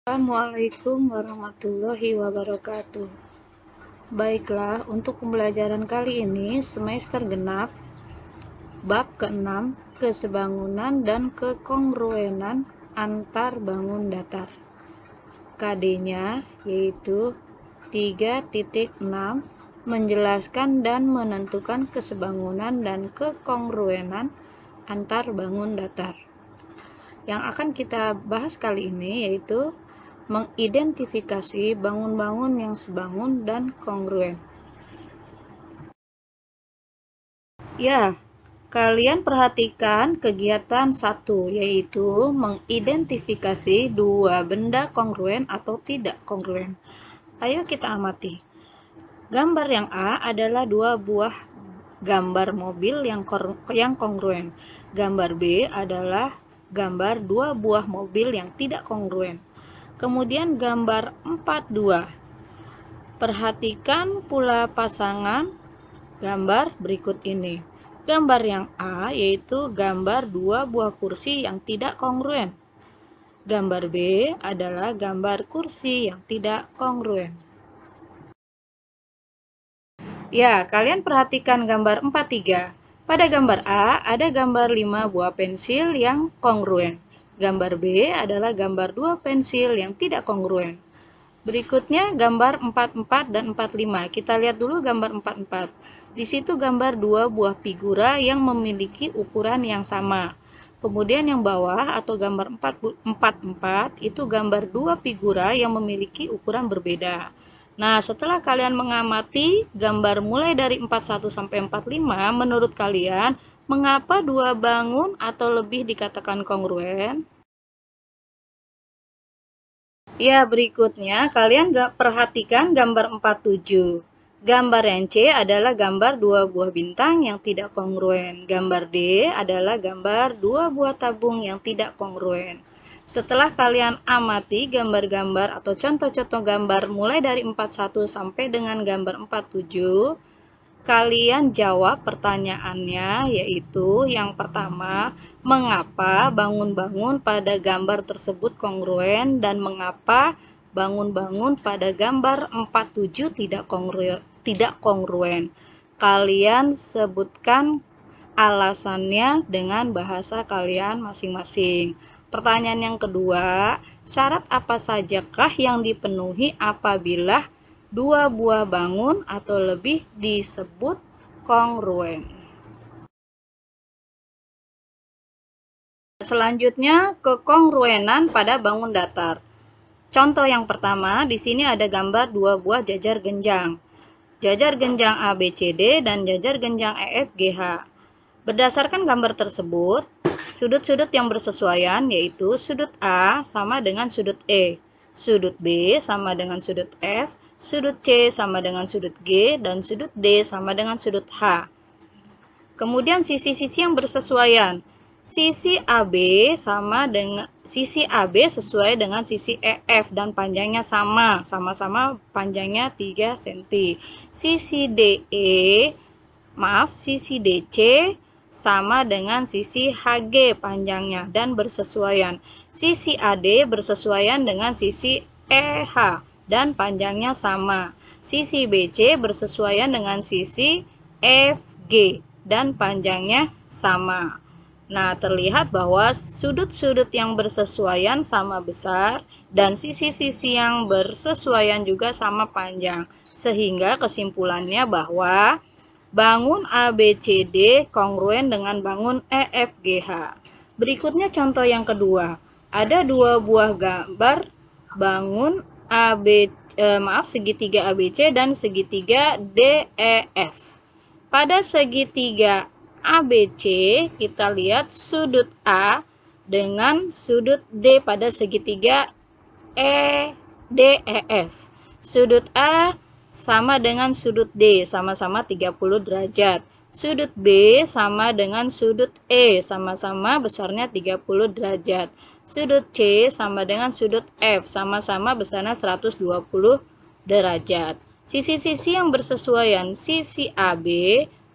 Assalamualaikum warahmatullahi wabarakatuh. Baiklah, untuk pembelajaran kali ini semester genap bab ke-6, kesebangunan dan kekongruenan antar bangun datar. KD-nya yaitu 3.6 menjelaskan dan menentukan kesebangunan dan kekongruenan antar bangun datar. Yang akan kita bahas kali ini yaitu mengidentifikasi bangun-bangun yang sebangun dan kongruen. Ya, kalian perhatikan kegiatan 1, yaitu mengidentifikasi dua benda kongruen atau tidak kongruen. Ayo kita amati. Gambar yang A adalah dua buah gambar mobil yang kongruen. Gambar B adalah gambar dua buah mobil yang tidak kongruen. Kemudian gambar 4.2. Perhatikan pula pasangan gambar berikut ini. Gambar yang A yaitu gambar dua buah kursi yang tidak kongruen. Gambar B adalah gambar kursi yang tidak kongruen. Ya, kalian perhatikan gambar 4.3. Pada gambar A ada gambar 5 buah pensil yang kongruen. Gambar B adalah gambar 2 pensil yang tidak kongruen. Berikutnya gambar 4.4 dan 4.5. Kita lihat dulu gambar 4.4. Di situ gambar 2 buah figura yang memiliki ukuran yang sama. Kemudian yang bawah atau gambar 4.4 itu gambar 2 figura yang memiliki ukuran berbeda. Nah, setelah kalian mengamati gambar mulai dari 41 sampai 45, menurut kalian mengapa dua bangun atau lebih dikatakan kongruen? Ya, berikutnya kalian perhatikan gambar 47. Gambar yang C adalah gambar dua buah bintang yang tidak kongruen. Gambar D adalah gambar dua buah tabung yang tidak kongruen. Setelah kalian amati gambar-gambar atau contoh-contoh gambar mulai dari 41 sampai dengan gambar 47, kalian jawab pertanyaannya, yaitu yang pertama, mengapa bangun-bangun pada gambar tersebut kongruen dan mengapa bangun-bangun pada gambar 47 tidak kongruen. Kalian sebutkan alasannya dengan bahasa kalian masing-masing. Pertanyaan yang kedua, syarat apa sajakah yang dipenuhi apabila dua buah bangun atau lebih disebut kongruen? Selanjutnya, kekongruenan pada bangun datar. Contoh yang pertama, di sini ada gambar dua buah jajar genjang. Jajar genjang ABCD dan jajar genjang EFGH. Berdasarkan gambar tersebut, sudut-sudut yang bersesuaian yaitu sudut A sama dengan sudut E, sudut B sama dengan sudut F, sudut C sama dengan sudut G, dan sudut D sama dengan sudut H. Kemudian sisi-sisi yang bersesuaian. Sisi AB sesuai dengan sisi EF dan panjangnya sama-sama panjangnya 3 cm. Sisi DC sama dengan sisi HG panjangnya dan bersesuaian. Sisi AD bersesuaian dengan sisi EH dan panjangnya sama. Sisi BC bersesuaian dengan sisi FG dan panjangnya sama. Nah, terlihat bahwa sudut-sudut yang bersesuaian sama besar dan sisi-sisi yang bersesuaian juga sama panjang. Sehingga kesimpulannya bahwa bangun ABCD kongruen dengan bangun EFGH. Berikutnya contoh yang kedua. Ada dua buah gambar bangun segitiga ABC dan segitiga DEF. Pada segitiga ABC kita lihat sudut A dengan sudut D pada segitiga DEF. Sudut A sama dengan sudut D, sama-sama 30 derajat. Sudut B sama dengan sudut E, sama-sama besarnya 30 derajat. Sudut C sama dengan sudut F, sama-sama besarnya 120 derajat. Sisi-sisi yang bersesuaian, sisi AB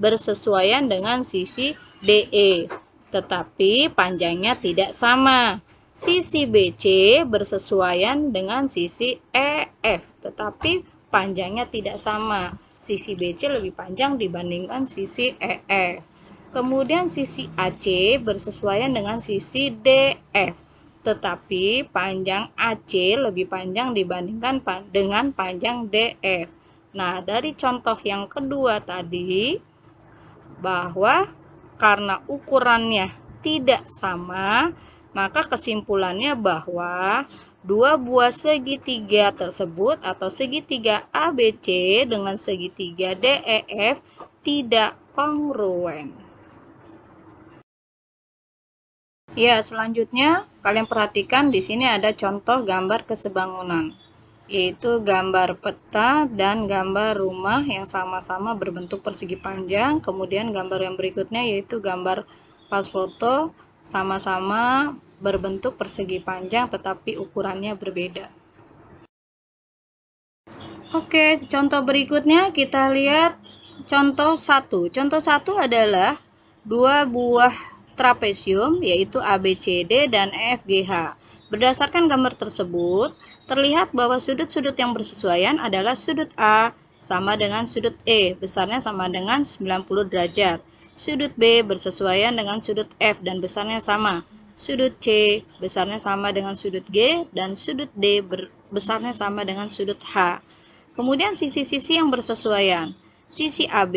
bersesuaian dengan sisi DE, tetapi panjangnya tidak sama. Sisi BC bersesuaian dengan sisi EF, tetapi panjangnya tidak sama. Sisi BC lebih panjang dibandingkan sisi EF. Kemudian sisi AC bersesuaian dengan sisi DF, tetapi panjang AC lebih panjang dibandingkan dengan panjang DF. Nah, dari contoh yang kedua tadi, bahwa karena ukurannya tidak sama, maka kesimpulannya bahwa dua buah segitiga tersebut atau segitiga ABC dengan segitiga DEF tidak kongruen. Ya, selanjutnya kalian perhatikan di sini ada contoh gambar kesebangunan, yaitu gambar peta dan gambar rumah yang sama-sama berbentuk persegi panjang. Kemudian gambar yang berikutnya yaitu gambar pas foto, sama-sama berbentuk persegi panjang tetapi ukurannya berbeda. Oke, contoh berikutnya kita lihat contoh 1. Contoh 1 adalah dua buah trapesium yaitu ABCD dan EFGH. Berdasarkan gambar tersebut, terlihat bahwa sudut-sudut yang bersesuaian adalah sudut A sama dengan sudut E, besarnya sama dengan 90 derajat. Sudut B bersesuaian dengan sudut F dan besarnya sama. Sudut C besarnya sama dengan sudut G dan sudut D besarnya sama dengan sudut H. Kemudian sisi-sisi yang bersesuaian. Sisi AB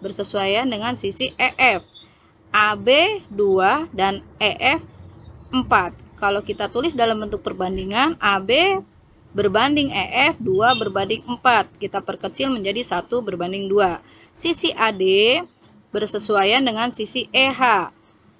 bersesuaian dengan sisi EF. AB 2 dan EF 4. Kalau kita tulis dalam bentuk perbandingan, AB berbanding EF 2 berbanding 4. Kita perkecil menjadi 1 berbanding 2. Sisi AD bersesuaian dengan sisi EH.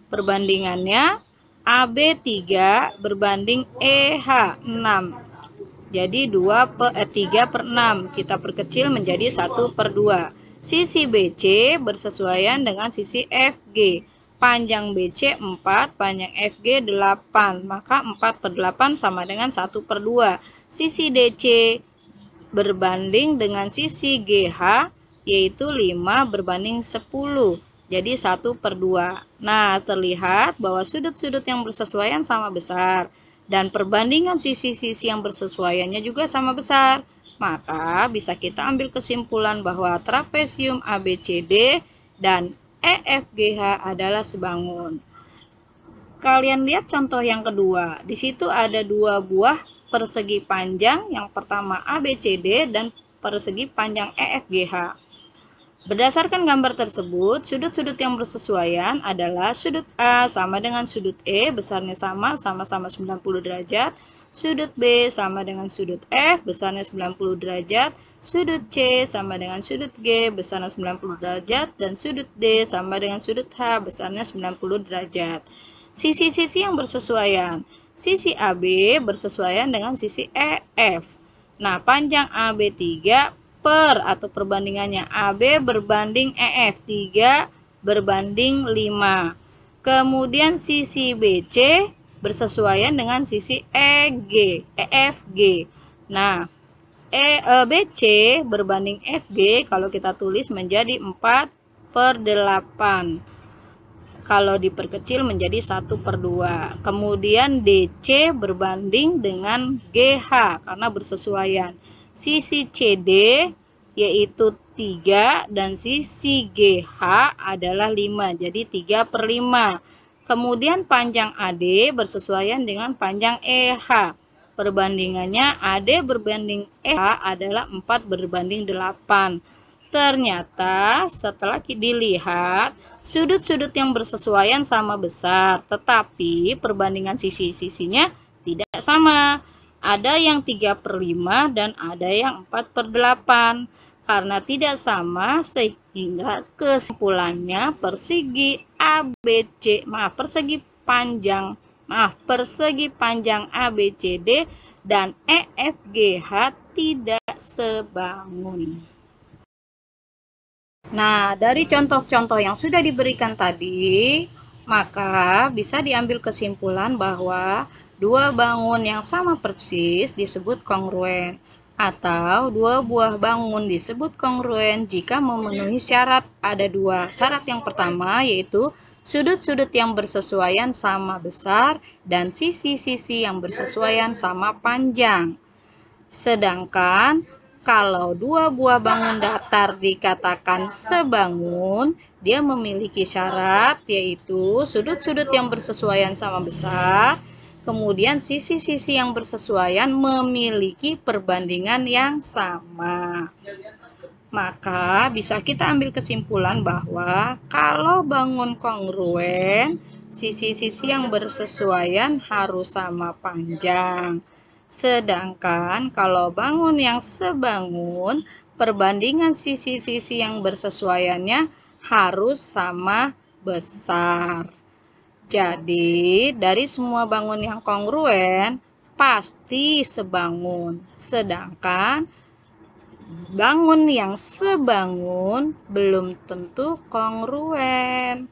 Perbandingannya AB 3 berbanding EH 6. Jadi 3 per 6. Kita perkecil menjadi 1 per 2. Sisi BC bersesuaian dengan sisi FG. Panjang BC 4, panjang FG 8. Maka 4 per 8 sama dengan 1 per 2. Sisi DC berbanding dengan sisi GH, yaitu 5 berbanding 10. Jadi 1 per 2. Nah, terlihat bahwa sudut-sudut yang bersesuaian sama besar. Dan perbandingan sisi-sisi yang bersesuaiannya juga sama besar. Maka bisa kita ambil kesimpulan bahwa trapesium ABCD dan EFGH adalah sebangun. Kalian lihat contoh yang kedua. Di situ ada dua buah persegi panjang. Yang pertama ABCD dan persegi panjang EFGH. Berdasarkan gambar tersebut, sudut-sudut yang bersesuaian adalah sudut A sama dengan sudut E, besarnya sama-sama 90 derajat. Sudut B sama dengan sudut F, besarnya 90 derajat. Sudut C sama dengan sudut G, besarnya 90 derajat. Dan sudut D sama dengan sudut H, besarnya 90 derajat. Sisi-sisi yang bersesuaian. Sisi AB bersesuaian dengan sisi EF. Nah, panjang AB 3 per atau perbandingannya AB berbanding EF 3 berbanding 5. Kemudian sisi BC bersesuaian dengan sisi EFG. Nah, BC berbanding FG kalau kita tulis menjadi 4 per 8. Kalau diperkecil menjadi 1 per 2. Kemudian DC berbanding dengan GH karena bersesuaian. Sisi CD yaitu 3 dan sisi GH adalah 5. Jadi 3 per 5. Kemudian panjang AD bersesuaian dengan panjang EH. Perbandingannya AD berbanding EH adalah 4 berbanding 8. Ternyata setelah dilihat sudut-sudut yang bersesuaian sama besar, tetapi perbandingan sisi-sisinya tidak sama. Ada yang 3 per 5 dan ada yang 4 per 8. Karena tidak sama sehingga kesimpulannya persegi panjang ABCD dan EFGH tidak sebangun. Nah, dari contoh-contoh yang sudah diberikan tadi, maka bisa diambil kesimpulan bahwa dua bangun yang sama persis disebut kongruen, atau dua buah bangun disebut kongruen jika memenuhi syarat. Ada dua syarat. Yang pertama yaitu Sudut-sudut yang bersesuaian sama besar dan sisi-sisi yang bersesuaian sama panjang. Sedangkan kalau dua buah bangun datar dikatakan sebangun, dia memiliki syarat yaitu sudut-sudut yang bersesuaian sama besar, kemudian sisi-sisi yang bersesuaian memiliki perbandingan yang sama. Maka bisa kita ambil kesimpulan bahwa kalau bangun kongruen, sisi-sisi yang bersesuaian harus sama panjang. Sedangkan kalau bangun yang sebangun, perbandingan sisi-sisi yang bersesuaiannya harus sama besar. Jadi, dari semua bangun yang kongruen, pasti sebangun. Sedangkan bangun yang sebangun belum tentu kongruen.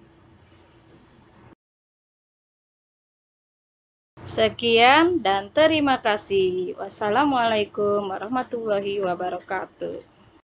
Sekian dan terima kasih. Wassalamualaikum warahmatullahi wabarakatuh.